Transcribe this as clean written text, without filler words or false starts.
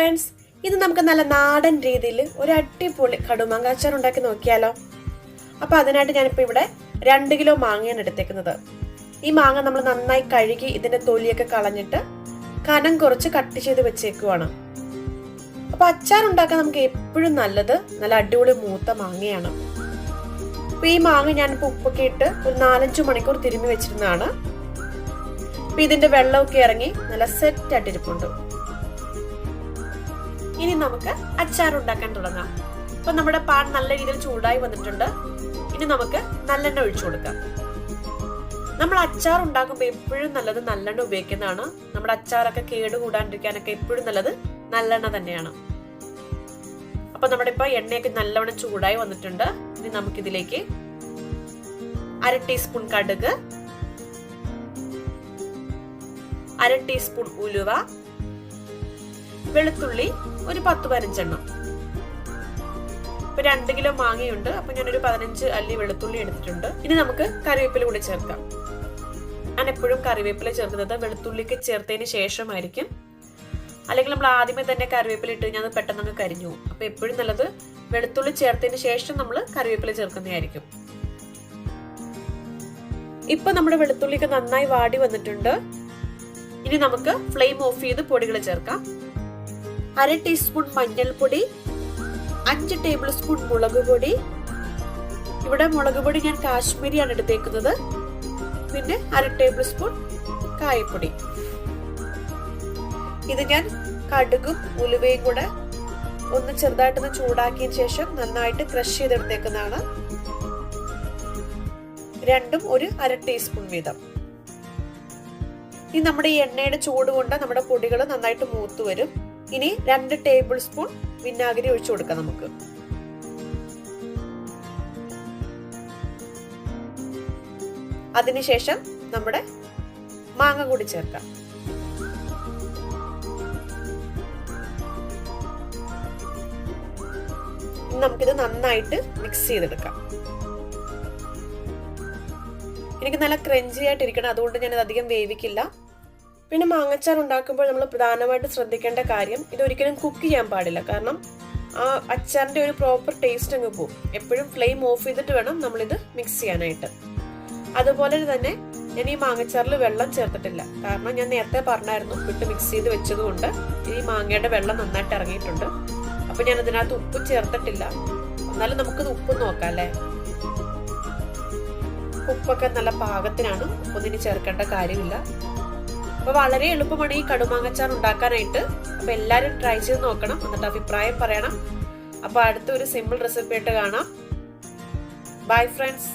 Friends, ഇത് നമുക്ക് നല്ല നാടൻ രീതിയിൽ ഒരു അടിപൊളി കടുമാങ്ങ അച്ചാർ ഉണ്ടാക്കി നോക്കിയാലോ. അപ്പോൾ അതിനായിട്ട് ഞാനിപ്പോൾ ഇവിടെ 2 കിലോ മാങ്ങയാണ് എടുത്തേക്കുന്നത്. ഈ മാങ്ങ നമ്മൾ നന്നായി കഴുകി ഇതിന്റെ തൊലിയൊക്കെ കളഞ്ഞിട്ട് കനം കുറച്ച് കട്ട് ചെയ്ത് വെച്ചേക്കുവാണ്. അപ്പോൾ അച്ചാർ ഉണ്ടാക്കാൻ നമുക്ക് എപ്പോഴും നല്ലത് നല്ല അടിപൊളി മൂത്ത മാങ്ങയാണ്. അപ്പോൾ ഈ മാങ്ങ ഞാനിപ്പോൾ ഉപ്പൊക്കെ ഇട്ട് ഒരു 4-5 മണിക്കൂർ തിരുമ്മി വെച്ചിരുന്നതാണ്. അപ്പോൾ ഇതിന്റെ വെള്ളമൊക്കെ ഇറങ്ങി നല്ല സെറ്റ് ആയിട്ടിരിപ്പുണ്ട്. ഇനി നമുക്ക് അച്ചാർ ഉണ്ടാക്കാൻ തുടങ്ങാം. അപ്പൊ നമ്മുടെ പാൻ നല്ല രീതിയിൽ ചൂടായി വന്നിട്ടുണ്ട്. ഇനി നമുക്ക് നല്ലെണ്ണ ഒഴിച്ചു കൊടുക്കാം. നമ്മൾ അച്ചാർ ഉണ്ടാക്കുമ്പോൾ എപ്പോഴും നല്ലത് നല്ലെണ്ണ ഉപയോഗിക്കുന്നതാണ്. നമ്മുടെ അച്ചാറൊക്കെ കേടുകൂടാണ്ടിരിക്കാനൊക്കെ എപ്പോഴും നല്ലത് നല്ലെണ്ണ തന്നെയാണ്. അപ്പൊ നമ്മുടെ ഇപ്പൊ എണ്ണയൊക്കെ നല്ലവണ്ണം ചൂടായി വന്നിട്ടുണ്ട്. ഇനി നമുക്കിതിലേക്ക് 1/2 ടീസ്പൂൺ കടുക്, 1/2 ടീസ്പൂൺ ഉലുവ, വെളുത്തുള്ളി ഒരു 10-15 എണ്ണം. ഇപ്പൊ 2 കിലോ മാങ്ങയുണ്ട്. അപ്പൊ ഞാനൊരു 15 അല്ലി വെളുത്തുള്ളി എടുത്തിട്ടുണ്ട്. ഇനി നമുക്ക് കറിവേപ്പില കൂടി ചേർക്കാം. ഞാൻ എപ്പോഴും കറിവേപ്പില ചേർക്കുന്നത് വെളുത്തുള്ളിക്ക് ചേർത്തതിന് ശേഷമായിരിക്കും. അല്ലെങ്കിൽ നമ്മൾ ആദ്യമേ തന്നെ കറിവേപ്പില ഇട്ട് കഴിഞ്ഞാൽ അത് പെട്ടെന്ന് കരിഞ്ഞു പോകും. അപ്പൊ എപ്പോഴും നല്ലത് വെളുത്തുള്ളി ചേർത്തതിന് ശേഷം നമ്മൾ കറിവേപ്പില ചേർക്കുന്നതായിരിക്കും. ഇപ്പൊ നമ്മുടെ വെളുത്തുള്ളിക്ക് നന്നായി വാടി വന്നിട്ടുണ്ട്. ഇനി നമുക്ക് ഫ്ലെയിം ഓഫ് ചെയ്ത് പൊടികൾ ചേർക്കാം. 1/2 ടീസ്പൂൺ മഞ്ഞൾപ്പൊടി, 5 ടേബിൾ സ്പൂൺ മുളക് പൊടി. ഇവിടെ മുളക് പൊടി ഞാൻ കാശ്മീരിയാണ് എടുത്തേക്കുന്നത്. പിന്നെ 1/2 ടേബിൾ സ്പൂൺ കായപ്പൊടി. ഇത് ഞാൻ കടുകും ഉലുവയും കൂടെ ഒന്ന് ചെറുതായിട്ടൊന്ന് ചൂടാക്കിയതിന് ശേഷം നന്നായിട്ട് ക്രഷ് ചെയ്തെടുത്തേക്കുന്നതാണ്. രണ്ടും ഒരു 1/2 ടീസ്പൂൺ വീതം. ഇനി നമ്മുടെ ഈ എണ്ണയുടെ ചൂട് കൊണ്ട് നമ്മുടെ പൊടികൾ നന്നായിട്ട് മൂത്ത് വരും. ഇനി 2 ടേബിൾ സ്പൂൺ വിനാഗിരി ഒഴിച്ചു കൊടുക്കാം നമുക്ക്. അതിനുശേഷം നമ്മുടെ മാങ്ങ കൂടി ചേർക്കാം. നമുക്കിത് നന്നായിട്ട് മിക്സ് ചെയ്തെടുക്കാം. എനിക്ക് നല്ല ക്രഞ്ചി ആയിട്ടിരിക്കണം, അതുകൊണ്ട് ഞാനത് അധികം വേവിക്കില്ല. പിന്നെ മാങ്ങച്ചാർ ഉണ്ടാക്കുമ്പോൾ നമ്മൾ പ്രധാനമായിട്ട് ശ്രദ്ധിക്കേണ്ട കാര്യം, ഇതൊരിക്കലും കുക്ക് ചെയ്യാൻ പാടില്ല. കാരണം ആ അച്ചാറിന്റെ ഒരു പ്രോപ്പർ ടേസ്റ്റ് അങ്ങ് പോകും. എപ്പോഴും ഫ്ലെയിം ഓഫ് ചെയ്തിട്ട് വേണം നമ്മളിത് മിക്സ് ചെയ്യാനായിട്ട്. അതുപോലെ തന്നെ ഞാൻ ഈ മാങ്ങച്ചാറിൽ വെള്ളം ചേർത്തിട്ടില്ല. കാരണം ഞാൻ നേരത്തെ പറഞ്ഞായിരുന്നു ഉപ്പിട്ട് മിക്സ് ചെയ്ത് വെച്ചതുകൊണ്ട് ഈ മാങ്ങയുടെ വെള്ളം നന്നായിട്ട് ഇറങ്ങിയിട്ടുണ്ട്. അപ്പൊ ഞാൻ അതിനകത്ത് ഉപ്പ് ചേർത്തിട്ടില്ല. എന്നാലും നമുക്കിത് ഉപ്പ് നോക്കാം അല്ലേ. ഉപ്പൊക്കെ നല്ല പാകത്തിനാണ്, ഉപ്പൊന്നിന് ചേർക്കേണ്ട കാര്യമില്ല. അപ്പൊ വളരെ എളുപ്പമാണ് ഈ കടുമാങ്ങച്ചാർ ഉണ്ടാക്കാനായിട്ട്. അപ്പൊ എല്ലാരും ട്രൈ ചെയ്ത് നോക്കണം, എന്നിട്ട് അഭിപ്രായം പറയണം. അപ്പൊ അടുത്തൊരു സിമ്പിൾ റെസിപ്പി ആയിട്ട് കാണാം. Bye friends.